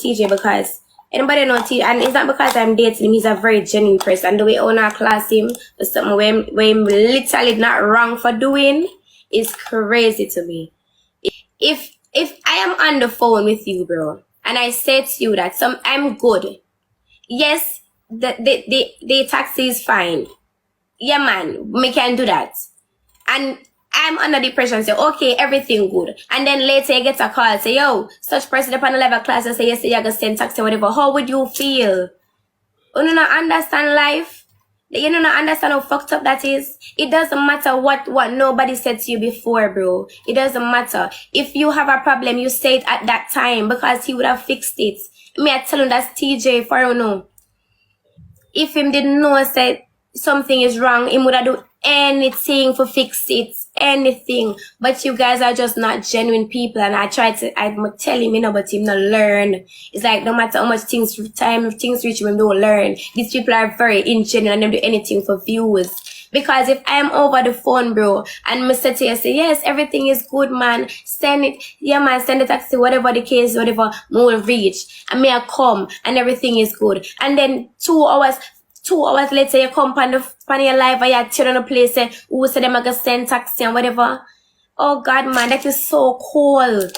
TJ because anybody know TJ, and it's not because I'm dating him, he's a very genuine person. The way I wanna class him is something where him literally not wrong for doing is crazy to me. If I am on the phone with you, bro, and I say to you that I'm good, yes, the taxi is fine. Yeah, man, we can do that. And I'm under the pressure and say, okay, everything good. And then later you get a call, say, yo, such person upon the level class and say, yes, you're gonna send taxi or whatever. How would you feel? You do not understand life? You do not understand how fucked up that is? It doesn't matter what nobody said to you before, bro. It doesn't matter. If you have a problem, you say it at that time because he would have fixed it. Me, I tell him that's TJ for you know. If him didn't know say something is wrong, he would have do anything to fix it. Anything. But you guys are just not genuine people, and I tell him, you know, but him not learn. It's like no matter how much things reach him don't learn. These people are very ingenuine and they do anything for views. Because if I'm over the phone, bro, and Mr. T say, yes, everything is good, man, send it, yeah, man, send the taxi, whatever the case, whatever, will reach, and may I come, and everything is good. And then 2 hours later, you come on your live, and you turn on the place, and who said them I can send taxi and whatever. Oh, God, man, that is so cool.